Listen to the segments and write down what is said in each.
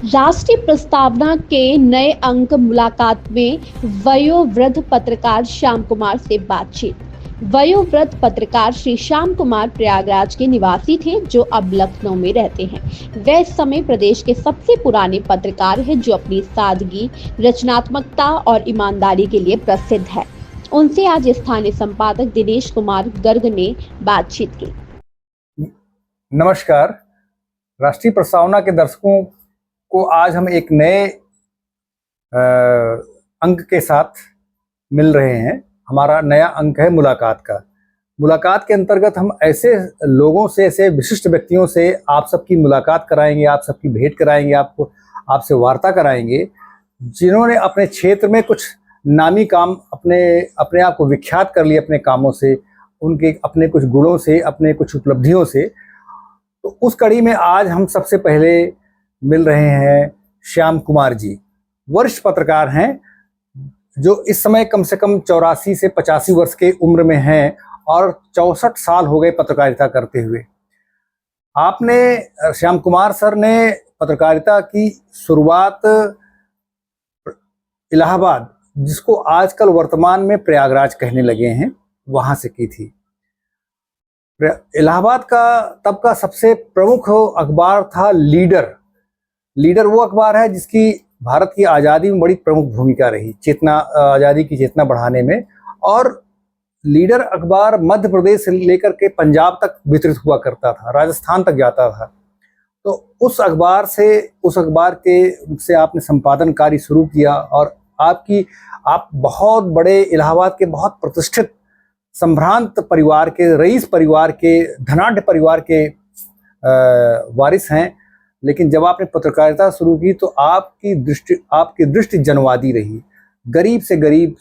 राष्ट्रीय प्रस्तावना के नए अंक मुलाकात में वयोवृद्ध पत्रकार श्याम कुमार से बातचीत। वयोवृद्ध पत्रकार श्री श्याम कुमार प्रयागराज के निवासी थे, जो अब लखनऊ में रहते हैं। वे इस समय प्रदेश के सबसे पुराने पत्रकार हैं, जो अपनी सादगी, रचनात्मकता और ईमानदारी के लिए प्रसिद्ध है। उनसे आज स्थानीय संपादक दिनेश कुमार गर्ग ने बातचीत की। नमस्कार। राष्ट्रीय प्रस्तावना के दर्शकों को आज हम एक नए अंक के साथ मिल रहे हैं। हमारा नया अंक है मुलाकात का। मुलाकात के अंतर्गत हम ऐसे लोगों से, ऐसे विशिष्ट व्यक्तियों से आप सबकी मुलाकात कराएंगे, आप सबकी भेंट कराएंगे, आपसे वार्ता कराएंगे, जिन्होंने अपने क्षेत्र में कुछ नामी काम अपने आप को विख्यात कर लिए अपने कामों से, उनके अपने कुछ गुणों से, अपने कुछ उपलब्धियों से। तो उस कड़ी में आज हम सबसे पहले मिल रहे हैं श्याम कुमार जी। वरिष्ठ पत्रकार हैं, जो इस समय कम से कम 84 से 85 वर्ष के उम्र में हैं और 64 साल हो गए पत्रकारिता करते हुए। श्याम कुमार सर ने पत्रकारिता की शुरुआत इलाहाबाद, जिसको आजकल वर्तमान में प्रयागराज कहने लगे हैं, वहां से की थी। इलाहाबाद का तब का सबसे प्रमुख अखबार था लीडर। लीडर वो अखबार है जिसकी भारत की आज़ादी में बड़ी प्रमुख भूमिका रही, आज़ादी की चेतना बढ़ाने में। और लीडर अखबार मध्य प्रदेश से लेकर के पंजाब तक वितरित हुआ करता था, राजस्थान तक जाता था। तो उस अखबार से आपने संपादन कार्य शुरू किया और आप बहुत बड़े इलाहाबाद के बहुत प्रतिष्ठित संभ्रांत परिवार के, रईस परिवार के, धनाढ़ परिवार के वारिस हैं। लेकिन जब आपने पत्रकारिता शुरू की तो आपकी दृष्टि जनवादी रही। गरीब से गरीब,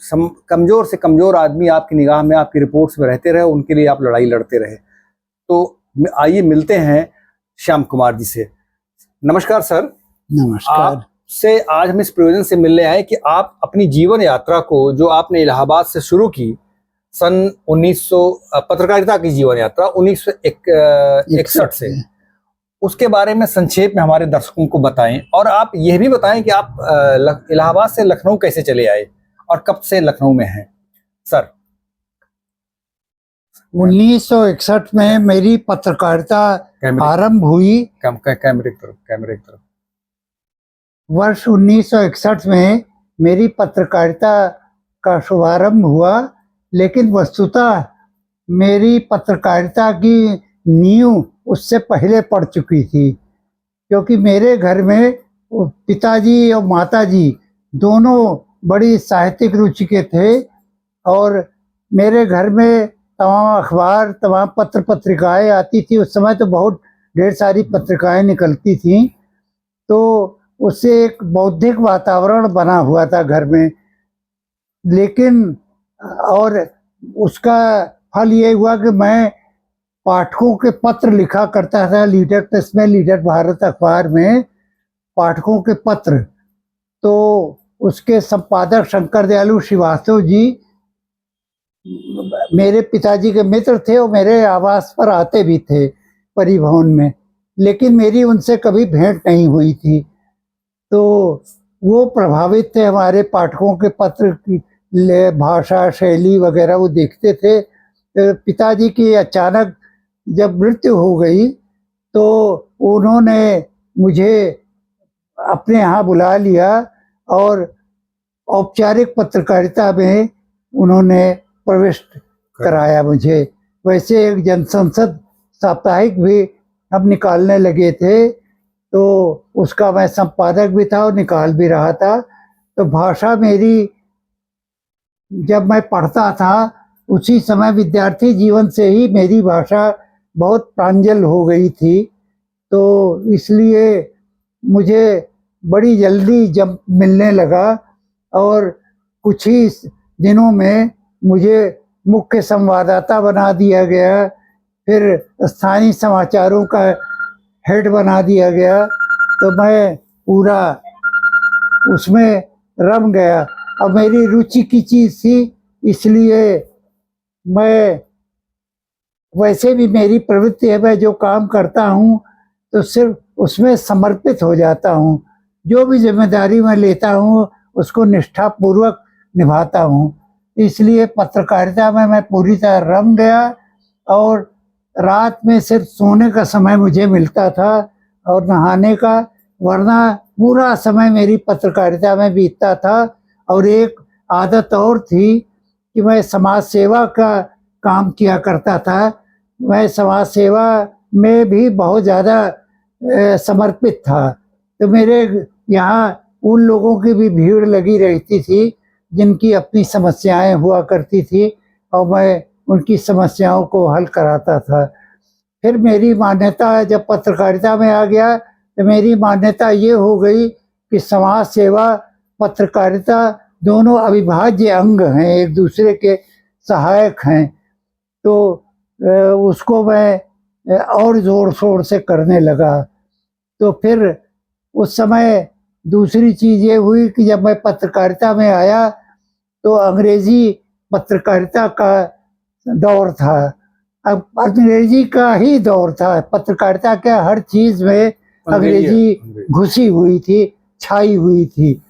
कमजोर से कमजोर आदमी आपकी निगाह में, आपकी रिपोर्ट्स में रहते रहे, उनके लिए आप लड़ाई लड़ते रहे। तो आइए मिलते हैं श्याम कुमार जी से। नमस्कार सर। नमस्कार। आपसे आज हम इस प्रयोजन से मिलने आए कि आप अपनी जीवन यात्रा को, जो आपने इलाहाबाद से शुरू की सन 1900, पत्रकारिता की जीवन यात्रा 1961 से, उसके बारे में संक्षेप में हमारे दर्शकों को बताएं। और आप यह भी बताएं कि आप इलाहाबाद से लखनऊ कैसे चले आए और कब से लखनऊ में हैं सर। 1961 में मेरी पत्रकारिता आरंभ हुई। कैमरे की तरफ। वर्ष 1961 में मेरी पत्रकारिता का शुभारंभ हुआ, लेकिन वस्तुतः मेरी पत्रकारिता की नींव उससे पहले पड़ चुकी थी, क्योंकि मेरे घर में पिताजी और माताजी दोनों बड़ी साहित्यिक रुचि के थे और मेरे घर में तमाम अखबार, तमाम पत्र पत्रिकाएं आती थी। उस समय तो बहुत ढेर सारी पत्रिकाएं निकलती थीं, तो उससे एक बौद्धिक वातावरण बना हुआ था घर में। लेकिन और उसका फल ये हुआ कि मैं पाठकों के पत्र लिखा करता था। लीडर प्रेस में, लीडर भारत अखबार में पाठकों के पत्र। तो उसके संपादक शंकर दयालु श्रीवास्तव जी मेरे पिताजी के मित्र थे और मेरे आवास पर आते भी थे परिभवन में, लेकिन मेरी उनसे कभी भेंट नहीं हुई थी। तो वो प्रभावित थे हमारे पाठकों के पत्र की भाषा, शैली वगैरह वो देखते थे। पिताजी की अचानक जब मृत्यु हो गई तो उन्होंने मुझे अपने यहाँ बुला लिया और औपचारिक पत्रकारिता में उन्होंने प्रवेश कराया मुझे। वैसे एक जनसंसद साप्ताहिक भी हम निकालने लगे थे, तो उसका मैं संपादक भी था और निकाल भी रहा था। तो भाषा मेरी, जब मैं पढ़ता था उसी समय विद्यार्थी जीवन से ही मेरी भाषा बहुत प्रांजल हो गई थी। तो इसलिए मुझे बड़ी जल्दी जब मिलने लगा और कुछ ही दिनों में मुझे मुख्य संवाददाता बना दिया गया, फिर स्थानीय समाचारों का हेड बना दिया गया। तो मैं पूरा उसमें रम गया। अब मेरी रुचि की चीज़ थी, इसलिए मैं, वैसे भी मेरी प्रवृत्ति है, मैं जो काम करता हूँ तो सिर्फ उसमें समर्पित हो जाता हूँ। जो भी जिम्मेदारी मैं लेता हूँ उसको निष्ठापूर्वक निभाता हूँ। इसलिए पत्रकारिता में मैं पूरी तरह रम गया और रात में सिर्फ सोने का समय मुझे मिलता था और नहाने का, वरना पूरा समय मेरी पत्रकारिता में बीतता था। और एक आदत और थी कि मैं समाज सेवा का काम किया करता था। मैं समाज सेवा में भी बहुत ज़्यादा समर्पित था। तो मेरे यहाँ उन लोगों की भी भीड़ लगी रहती थी जिनकी अपनी समस्याएं हुआ करती थी और मैं उनकी समस्याओं को हल कराता था। फिर मेरी मान्यता जब पत्रकारिता में आ गया तो मेरी मान्यता ये हो गई कि समाज सेवा पत्रकारिता दोनों अविभाज्य अंग हैं, एक दूसरे के सहायक हैं। तो उसको मैं और ज़ोर शोर से करने लगा। तो फिर उस समय दूसरी चीज़ ये हुई कि जब मैं पत्रकारिता में आया तो अंग्रेजी पत्रकारिता का दौर था। अब अंग्रेजी का ही दौर था, पत्रकारिता के हर चीज़ में अंग्रेजी घुसी हुई थी, छाई हुई थी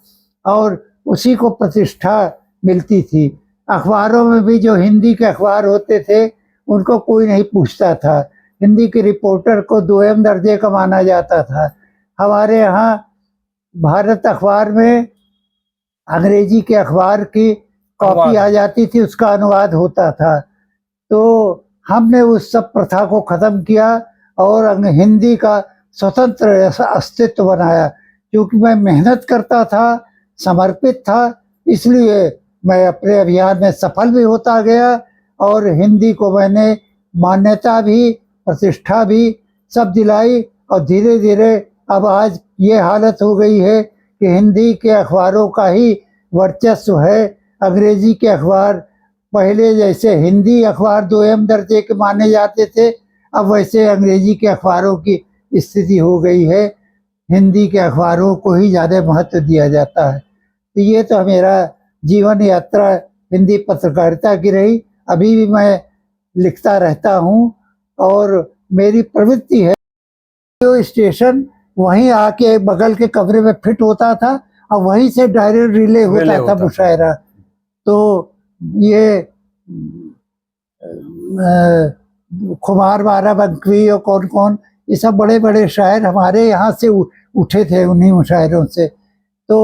और उसी को प्रतिष्ठा मिलती थी। अखबारों में भी जो हिंदी के अखबार होते थे उनको कोई नहीं पूछता था। हिंदी के रिपोर्टर को दोयम दर्जे का माना जाता था। हमारे यहाँ भारत अखबार में अंग्रेजी के अखबार की कॉपी आ जाती थी, उसका अनुवाद होता था। तो हमने उस सब प्रथा को ख़त्म किया और हिंदी का स्वतंत्र अस्तित्व बनाया। क्योंकि मैं मेहनत करता था, समर्पित था, इसलिए मैं अपने अभियान में सफल भी होता गया और हिंदी को मैंने मान्यता भी, प्रतिष्ठा भी सब दिलाई। और धीरे धीरे अब आज ये हालत हो गई है कि हिंदी के अखबारों का ही वर्चस्व है। अंग्रेजी के अखबार पहले जैसे हिंदी अखबार दोयम दर्जे के माने जाते थे, अब वैसे अंग्रेजी के अखबारों की स्थिति हो गई है, हिंदी के अखबारों को ही ज़्यादा महत्व दिया जाता है। तो ये तो मेरा जीवन यात्रा हिंदी पत्रकारिता की रही। अभी भी मैं लिखता रहता हूँ और मेरी प्रवृत्ति है। रेडियो स्टेशन वहीं आके बगल के कमरे में फिट होता था और वहीं से डायरेक्ट रिले होता था मुशायरा। तो ये खुमार बाराबंकी और कौन कौन, ये सब बड़े बड़े शायर हमारे यहाँ से उठे थे उन्हीं मुशायरों से। तो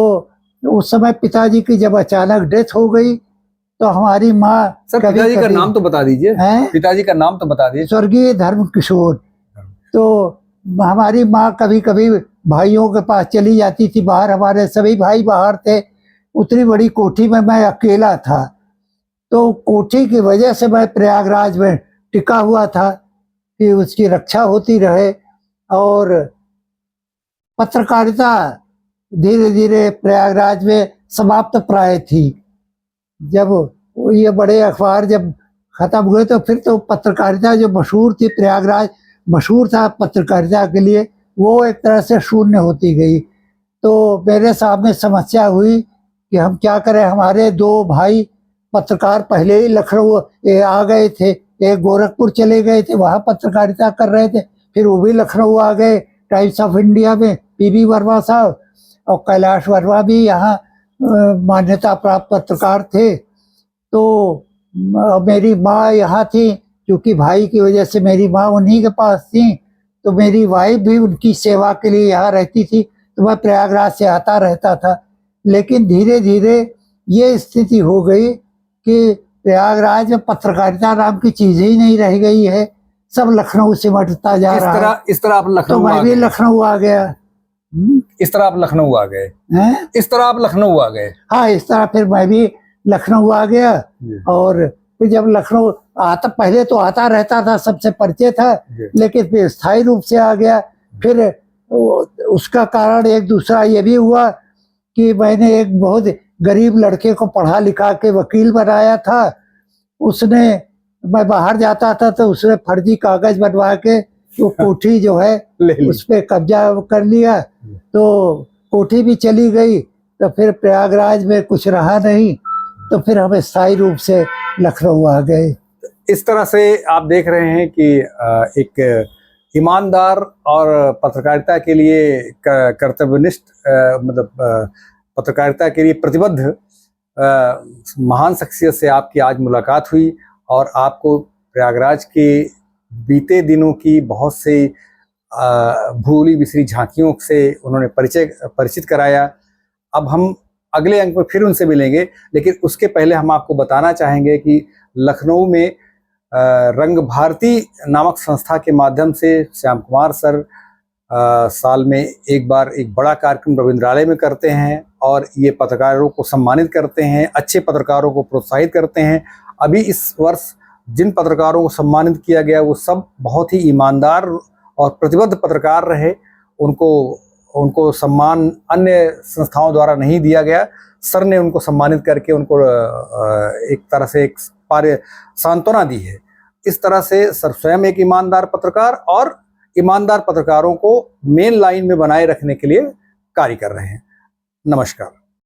उस समय पिताजी की जब अचानक डेथ हो गई तो हमारी माँ, सर पिताजी का नाम तो बता दीजिए, पिताजी का नाम तो बता दीजिए। स्वर्गीय धर्म किशोर। तो हमारी माँ कभी कभी भाइयों के पास चली जाती थी बाहर, हमारे सभी भाई बाहर थे। उतनी बड़ी कोठी में मैं अकेला था, तो कोठी की वजह से मैं प्रयागराज में टिका हुआ था कि उसकी रक्षा होती रहे। और पत्रकारिता धीरे धीरे प्रयागराज में समाप्त प्राय थी। जब ये बड़े अखबार जब खत्म हुए तो फिर तो पत्रकारिता जो मशहूर थी, प्रयागराज मशहूर था पत्रकारिता के लिए, वो एक तरह से शून्य होती गई। तो मेरे सामने समस्या हुई कि हम क्या करें। हमारे दो भाई पत्रकार पहले ही लखनऊ आ गए थे, एक गोरखपुर चले गए थे, वहाँ पत्रकारिता कर रहे थे, फिर वो भी लखनऊ आ गए टाइम्स ऑफ इंडिया में, पीबी वर्मा साहब, और कैलाश वर्मा भी यहाँ मान्यता प्राप्त पत्रकार थे। तो मेरी माँ यहाँ थी, क्योंकि भाई की वजह से मेरी माँ उन्हीं के पास थी, तो मेरी वाइफ भी उनकी सेवा के लिए यहाँ रहती थी, तो मैं प्रयागराज से आता रहता था। लेकिन धीरे धीरे ये स्थिति हो गई कि प्रयागराज में पत्रकारिता नाम की चीज़ ही नहीं रह गई है, सब लखनऊ सिमटता जा रहा है। इस तरह आप लखनऊ, तो मैं भी लखनऊ आ गया। इस तरह आप लखनऊ आ गए हैं? इस तरह आप लखनऊ आ गए? हाँ, इस तरह फिर मैं भी लखनऊ आ गया। और फिर जब लखनऊ आता, पहले तो आता रहता था, सबसे परिचय था, लेकिन फिर स्थायी रूप से आ गया। फिर उसका कारण एक दूसरा ये भी हुआ कि मैंने एक बहुत गरीब लड़के को पढ़ा लिखा के वकील बनाया था। उसने, मैं बाहर जाता था तो उसने फर्जी कागज बनवा के वो कोठी जो है उस पर कब्जा कर लिया, तो कोठी भी चली गई। तो फिर प्रयागराज में कुछ रहा नहीं, तो फिर हम स्थायी रूप से लखनऊ आ गए। इस तरह से आप देख रहे हैं कि एक ईमानदार और पत्रकारिता के लिए कर्तव्यनिष्ठ पत्रकारिता के लिए प्रतिबद्ध महान शख्सियत से आपकी आज मुलाकात हुई और आपको प्रयागराज के बीते दिनों की बहुत से भूली बिसरी झांकियों से उन्होंने परिचित कराया। अब हम अगले अंक में फिर उनसे मिलेंगे, लेकिन उसके पहले हम आपको बताना चाहेंगे कि लखनऊ में रंग भारती नामक संस्था के माध्यम से श्याम कुमार सर साल में एक बार एक बड़ा कार्यक्रम रविंद्रालय में करते हैं और ये पत्रकारों को सम्मानित करते हैं, अच्छे पत्रकारों को प्रोत्साहित करते हैं। अभी इस वर्ष जिन पत्रकारों को सम्मानित किया गया वो सब बहुत ही ईमानदार और प्रतिबद्ध पत्रकार रहे। उनको सम्मान अन्य संस्थाओं द्वारा नहीं दिया गया। सर ने उनको सम्मानित करके उनको एक तरह से एक सांत्वना दी है। इस तरह से सर स्वयं एक ईमानदार पत्रकार और ईमानदार पत्रकारों को मेन लाइन में बनाए रखने के लिए कार्य कर रहे हैं। नमस्कार।